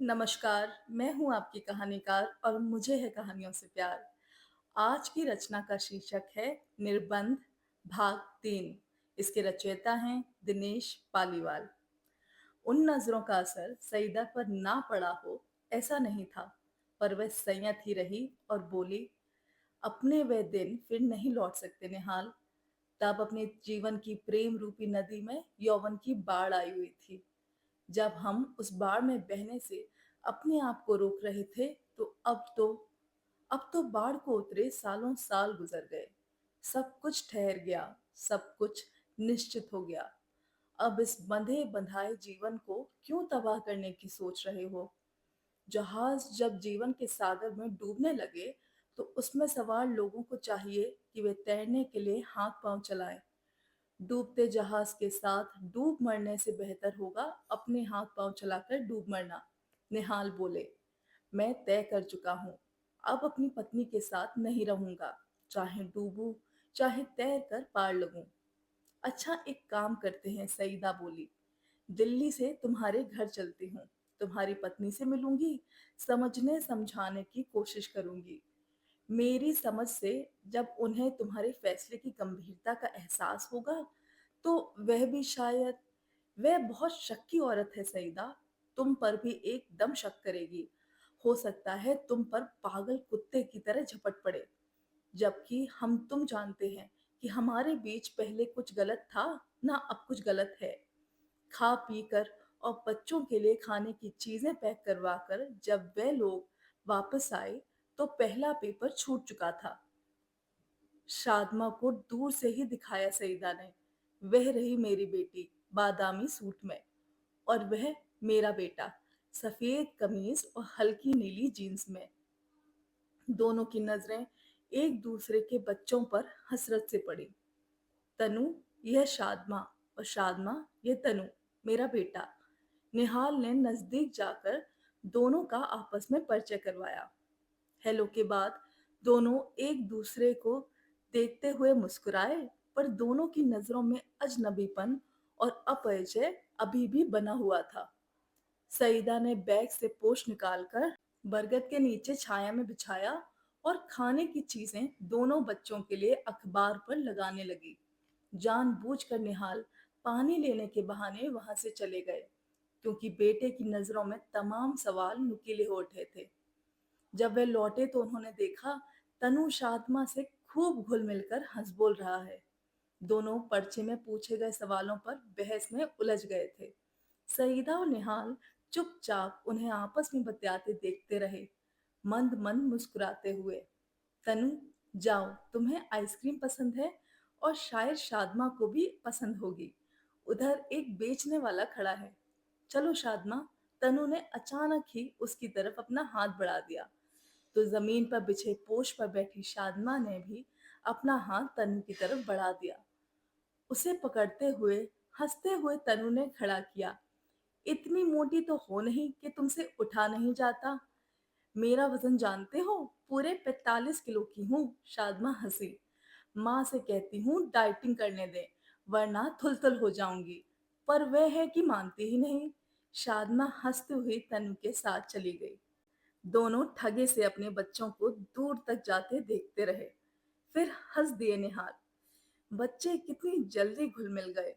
नमस्कार, मैं हूँ आपकी कहानीकार और मुझे है कहानियों से प्यार। आज की रचना का शीर्षक है निर्बंध भाग 3। इसके रचयिता हैं दिनेश पालीवाल। उन नज़रों का असर सईदा पर ना पड़ा हो ऐसा नहीं था, पर वह संयत ही रही और बोली, अपने वह दिन फिर नहीं लौट सकते निहाल। तब अपने जीवन की प्रेम रूपी नदी में यौवन की बाढ़ आई हुई थी। जब हम उस बाढ़ में बहने से अपने आप को रोक रहे थे, तो अब तो बाढ़ को उतरे सालों साल गुजर गए। सब कुछ ठहर गया, सब कुछ निश्चित हो गया। अब इस बंधे बंधाए जीवन को क्यों तबाह करने की सोच रहे हो? जहाज जब जीवन के सागर में डूबने लगे, तो उसमें सवार लोगों को चाहिए कि वे तैरने के लिए हाथ पांव चलाएं। डूबते जहाज के साथ डूब मरने से बेहतर होगा अपने हाथ पांव चलाकर डूब मरना। निहाल बोले, मैं तय कर चुका हूँ, अब अपनी पत्नी के साथ नहीं रहूंगा, चाहे डूबूं, चाहे तैर कर पार लगूं। अच्छा, एक काम करते हैं, सईदा बोली, दिल्ली से तुम्हारे घर चलती हूँ, तुम्हारी पत्नी से मिलूंगी, समझने समझाने की कोशिश करूंगी। मेरी समझ से जब उन्हें तुम्हारे फैसले की गंभीरता का एहसास होगा, तो वह भी शायद। वह बहुत शक की औरत है सईदा, तुम पर भी एकदम शक करेगी। हो सकता है तुम पर पागल कुत्ते की तरह झपट पड़े, जबकि हम तुम जानते हैं कि हमारे बीच पहले कुछ गलत था, ना अब कुछ गलत है। खा पी कर और बच्चों के लिए खाने की चीजें पैक करवा कर जब वे लोग वापस आए, तो पहला पेपर छूट चुका था। शादमा को दूर से ही दिखाया सईदा ने। वह रही मेरी बेटी बादामी सूट में, और वह मेरा बेटा सफेद कमीज और हल्की नीली जीन्स में। दोनों की नजरें एक दूसरे के बच्चों पर हसरत से पड़ी। तनु, यह शादमा, और शादमा, यह तनु, मेरा बेटा। निहाल ने नजदीक जाकर दोनों का आपस में परिचय करवाया। हेलो के बाद दोनों एक दूसरे को देखते हुए मुस्कुराए, पर दोनों की नजरों में अजनबीपन और अपरिचय अभी भी बना हुआ था। सईदा ने बैग से पोश निकालकर बरगद के नीचे छाया में बिछाया और खाने की चीजें दोनों बच्चों के लिए अखबार पर लगाने लगी। जानबूझकर निहाल पानी लेने के बहाने वहां से चले गए, क्योंकि बेटे की नजरों में तमाम सवाल नुकीले हो उठे थे। जब वे लौटे तो उन्होंने देखा तनु शादमा से खूब घुल मिलकर हंस बोल रहा है। दोनों पर्चे में पूछे गए सवालों पर बहस में उलझ गए थे। सईदा और निहाल चुपचाप उन्हें आपस में बतियाते देखते रहे, मंद मंद मुस्कुराते हुए। तनु, जाओ, तुम्हें आइसक्रीम पसंद है और शायद शादमा को भी पसंद होगी। उधर एक बेचने वाला खड़ा है। चलो शादमा। तनु ने अचानक ही उसकी तरफ अपना हाथ बढ़ा दिया, तो जमीन पर बिछे पोश पर बैठी शादमा ने भी अपना हाथ तनु की तरफ बढ़ा दिया। उसे पकड़ते हुए हंसते हुए तनु ने खड़ा किया। इतनी मोटी तो हो नहीं कि तुमसे उठा नहीं जाता। मेरा वजन जानते हो, पूरे 45 किलो की हूँ। शादमा हंसी। माँ से कहती हूँ डाइटिंग करने दे, वरना थुलथुल हो जाऊंगी, पर वह है कि मानती ही नहीं। शादमा हंसती हुई तनु के साथ चली गई। दोनों ठगे से अपने बच्चों को दूर तक जाते देखते रहे, फिर हंस दिए निहाल। बच्चे कितनी जल्दी घुल मिल गए।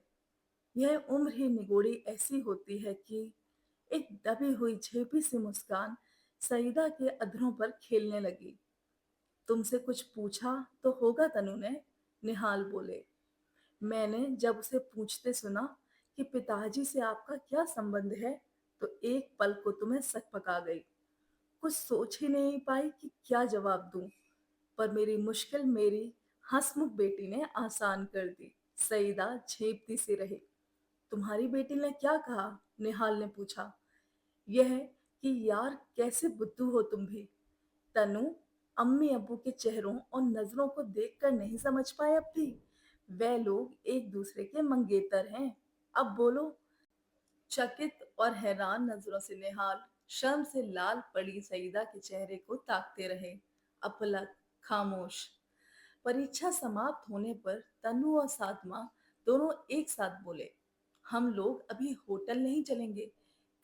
यह उम्र ही निगोड़ी ऐसी होती है कि एक दबी हुई झेपी सी मुस्कान सईदा के अधरों पर खेलने लगी। तुमसे कुछ पूछा तो होगा तनु ने, निहाल बोले। मैंने जब उसे पूछते सुना कि पिताजी से आपका क्या संबंध है, तो एक पल को तुम्हें सक पका गई। कुछ सोच ही नहीं पाई कि क्या जवाब दूं, पर मेरी मुश्किल मेरी हंसमुख बेटी ने आसान कर दी। सईदा झेपती सी रही। तुम्हारी बेटी ने क्या कहा? निहाल ने पूछा। यह कि यार कैसे बुद्धू हो तुम भी। तनु, अम्मी अब्बू के चेहरों और नजरों को देखकर नहीं समझ पाए अब भी? वे लोग एक दूसरे के मंगेतर हैं। अब बोलो। चकित और हैरान नजरों से निहाल शर्म से लाल पड़ी सईदा के चेहरे को ताकते रहे। अपलक, खामोश। परीक्षा समाप्त होने पर तनु और साधमा दोनों एक साथ बोले, हम लोग अभी होटल नहीं चलेंगे,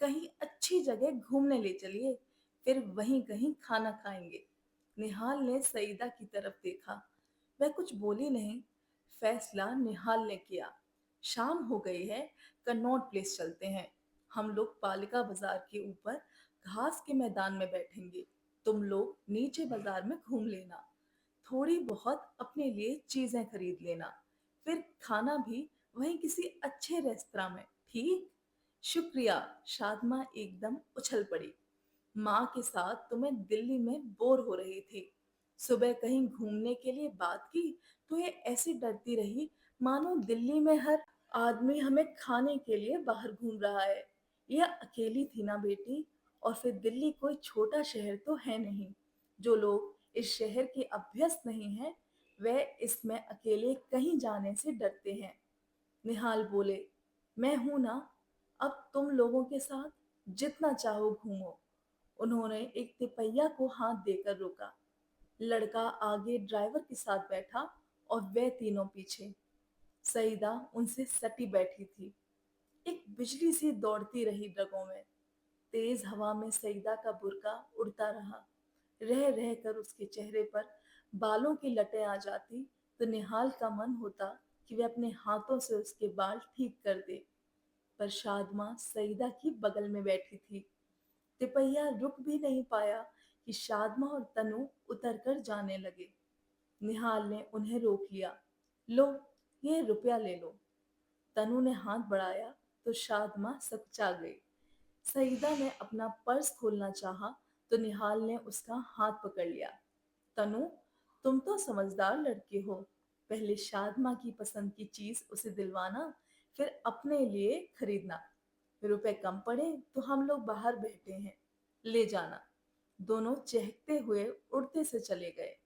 कहीं अच्छी जगह घूमने ले चलिए, फिर वहीं कहीं खाना खाएंगे। निहाल ने सईदा की तरफ देखा। वह कुछ बोली नहीं। फैसला निहाल ने किया। शाम हो गई है, कनॉट प्लेस चलते हैं। हम लोग पालिका बाजार के ऊपर घास के मैदान में बैठेंगे। तुम लोग नीचे बाजार में घूम लेना। थोड़ी बहुत अपने लिए चीजें खरीद लेना। फिर खाना भी वहीं किसी अच्छे रेस्तरां में, ठीक? शुक्रिया। शादमा एकदम उछल पड़ी। माँ के साथ तुम्हें दिल्ली में बोर हो रही थी। सुबह कहीं घूमने के लिए बात की तो ये ऐसी डरती रही मानो दिल्ली में हर आदमी हमें खाने के लिए बाहर घूम रहा है। यह अकेली थी ना बेटी। और फिर दिल्ली कोई छोटा शहर तो है नहीं। जो लोग इस शहर के अभ्यस्त नहीं हैं, वे इसमें अकेले कहीं जाने से डरते हैं। निहाल बोले, मैं हूं ना, अब तुम लोगों के साथ जितना चाहो घूमो। उन्होंने एक तिपैया को हाथ देकर रोका। लड़का आगे ड्राइवर के साथ बैठा और वे तीनों पीछे। सईदा उनसे सटी बैठी थी। एक बिजली सी दौड़ती रही रगों में। तेज हवा में सईदा का बुर्का उड़ता रहा। रह रह कर उसके चेहरे पर बालों की लटें आ जाती तो निहाल का मन होता कि वे अपने हाथों से उसके बाल ठीक कर दे। पर शादमा सईदा की बगल में बैठी थी। तिपैया रुक भी नहीं पाया कि शादमा और तनु उतर कर जाने लगे। निहाल ने उन्हें रोक लिया। लो, ये रुपया ले लो। तनु ने हाथ बढ़ाया तो शादमा सकचा गई। सईदा ने अपना पर्स खोलना चाहा तो निहाल ने उसका हाथ पकड़ लिया। तनु, तुम तो समझदार लड़के हो। पहले शादमा की पसंद की चीज उसे दिलवाना, फिर अपने लिए खरीदना। रुपए कम पड़े तो हम लोग बाहर बैठे हैं, ले जाना। दोनों चहकते हुए उड़ते से चले गए।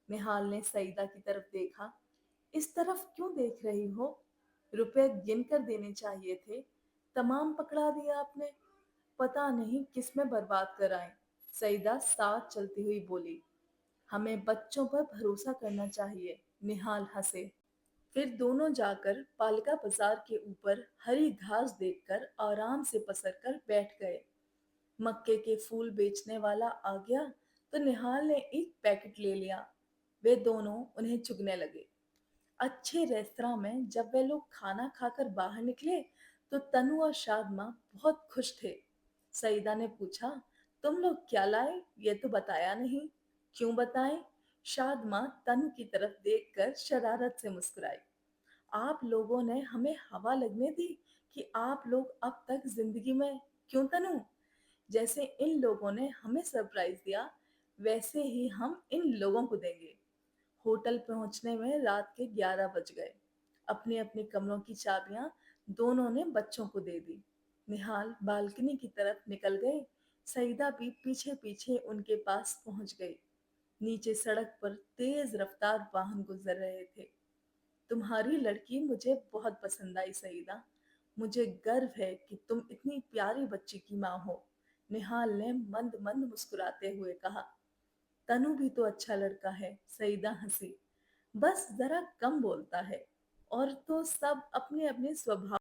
निहाल ने सईदा की तरफ देखा। इस तरफ क्यों देख रही हो? रुपए गिन कर देने चाहिए थे। तमाम पकड़ा दिया आपने। पता नहीं किस में बर्बाद कर आए। सईदा साथ चलती हुई बोली। हमें बच्चों पर भरोसा करना चाहिए। निहाल हंसे। फिर दोनों जाकर पालिका बाजार के ऊपर हरी घास देखकर आराम से पसर कर बैठ गए। मक्के के फूल बेचने वाला आ गया तो निहाल ने एक पैकेट ले लिया। वे दोनों उन्हें चुगने लगे। अच्छे रेस्तरां में जब वे लोग खाना खाकर बाहर निकले तो तनु और शादमा बहुत खुश थे। सईदा ने पूछा, तुम लोग क्या लाए? ये तो बताया नहीं। क्यों बताएं? शादमा तनु की तरफ देखकर शरारत से मुस्कुराई। आप लोगों ने हमें हवा लगने दी कि आप लोग अब तक जिंदगी में। क्यों तनु? जैसे इन लोगों ने हमें सरप्राइज दिया, वैसे ही हम इन लोगों को देंगे। होटल पहुंचने में रात के 11 बज गए। अपने अपने कमरों की चाबियां दोनों ने बच्चों को दे दी। निहाल बालकनी की तरफ निकल गए। सईदा भी पीछे पीछे उनके पास पहुंच गई। नीचे सड़क पर तेज रफ्तार वाहन गुजर रहे थे। तुम्हारी लड़की मुझे बहुत पसंद आई सईदा। मुझे गर्व है कि तुम इतनी प्यारी बच्ची की माँ हो। निहाल ने मंद मंद मुस्कुराते हुए कहा। तनु भी तो अच्छा लड़का है। सईदा हंसी। बस जरा कम बोलता है। और तो सब अपने अपने स्वभाव